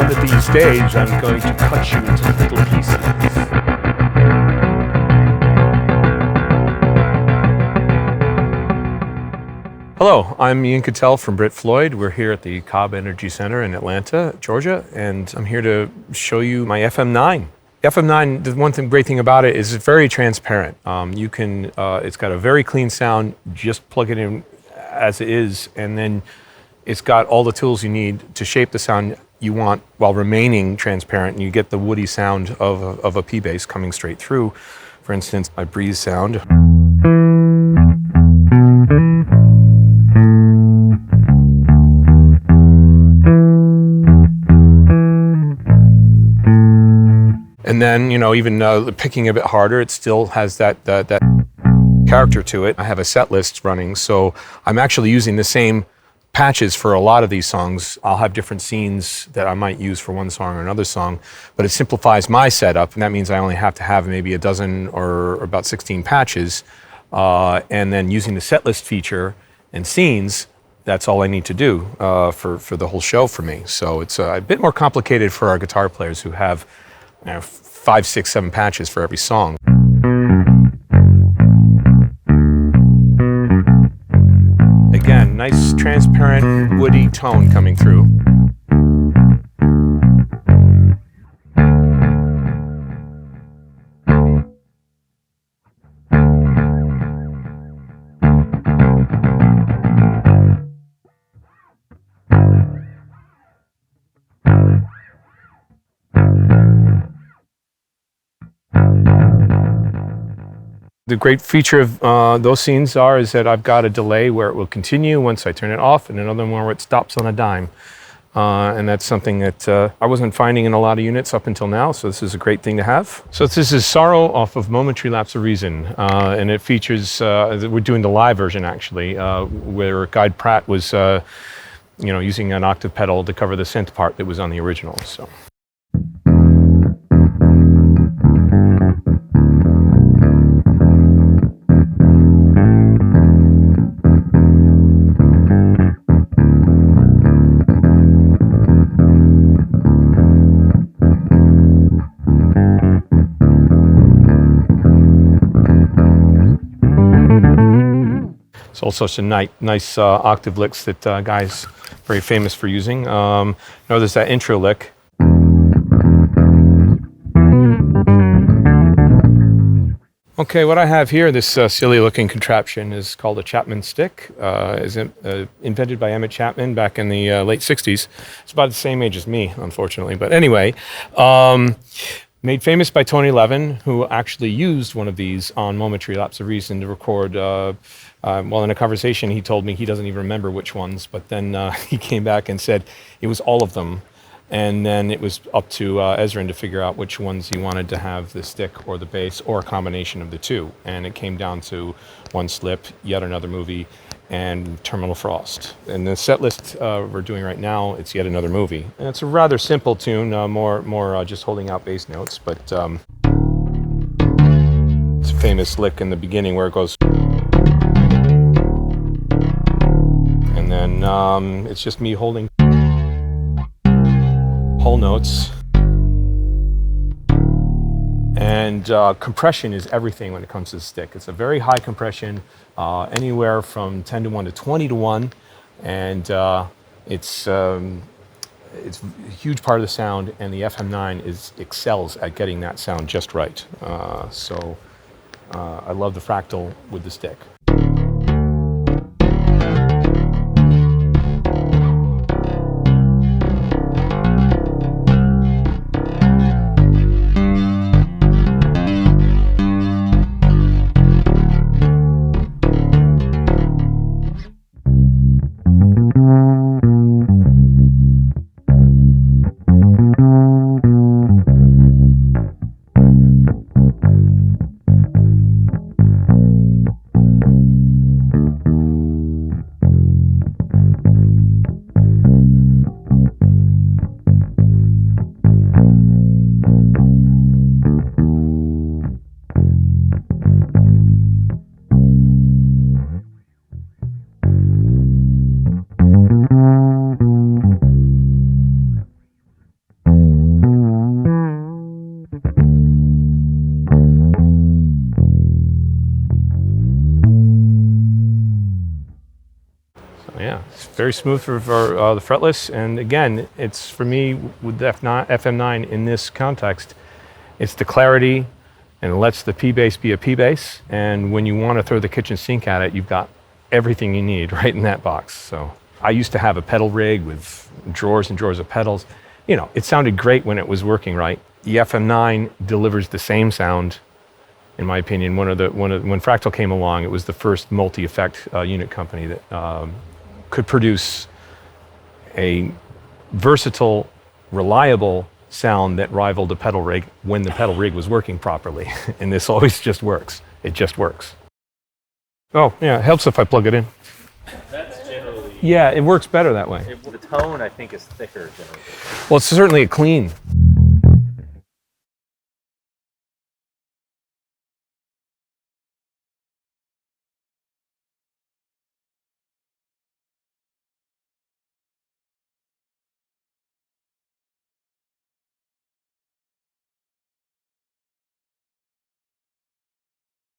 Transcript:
one of these days I'm going to cut you into little pieces. Hello, I'm Ian Cattell from Brit Floyd. We're here at the Cobb Energy Center in Atlanta, Georgia, and I'm here to show you my FM9. FM9, the great thing about it is it's very transparent. It's got a very clean sound, just plug it in as it is, and then it's got all the tools you need to shape the sound you want while remaining transparent, and you get the woody sound of a P bass coming straight through. For instance, my breeze sound. And then, even picking a bit harder, it still has that character to it. I have a set list running, so I'm actually using the same patches for a lot of these songs. I'll have different scenes that I might use for one song or another song, but it simplifies my setup, and that means I only have to have maybe a dozen or about 16 patches, and then using the set list feature and scenes, that's all I need to do for the whole show for me. So it's a bit more complicated for our guitar players who have 5, 6, 7 patches for every song. Again, nice transparent woody tone coming through. The great feature of those scenes is that I've got a delay where it will continue once I turn it off, and another one where it stops on a dime. And that's something that I wasn't finding in a lot of units up until now, so this is a great thing to have. So this is Sorrow off of Momentary Lapse of Reason, and it features, we're doing the live version actually, where Guy Pratt was using an octave pedal to cover the synth part that was on the original. So. It's also some nice octave licks that Guy's very famous for using. There's that intro lick. Okay, what I have here, this silly looking contraption, is called a Chapman stick. Is invented by Emmett Chapman back in the late 60s. It's about the same age as me, unfortunately. But anyway, made famous by Tony Levin, who actually used one of these on Momentary Lapse of Reason to record. In a conversation, he told me he doesn't even remember which ones, but then he came back and said it was all of them. And then it was up to Ezrin to figure out which ones he wanted to have, the stick or the bass, or a combination of the two. And it came down to One Slip, Yet Another Movie, and Terminal Frost. And the set list we're doing right now, it's Yet Another Movie. And it's a rather simple tune, more just holding out bass notes, but it's a famous lick in the beginning where it goes. And then it's just me holding whole notes. And compression is everything when it comes to the stick. It's a very high compression, anywhere from 10:1 to 20:1, and it's a huge part of the sound. And the FM9 excels at getting that sound just right. So I love the Fractal with the stick. It's very smooth for the fretless, and again, it's for me with the FM9 in this context, it's the clarity, and it lets the P bass be a P bass, and when you want to throw the kitchen sink at it, you've got everything you need right in that box. So I used to have a pedal rig with drawers and drawers of pedals. You know, it sounded great when it was working right. The FM9 delivers the same sound, in my opinion. When Fractal came along, it was the first multi-effect unit company that could produce a versatile, reliable sound that rivaled a pedal rig when the pedal rig was working properly. And this always just works. It just works. Oh, yeah, it helps if I plug it in. That's generally... Yeah, it works better that way. The tone, I think, is thicker generally. Well, it's certainly a clean.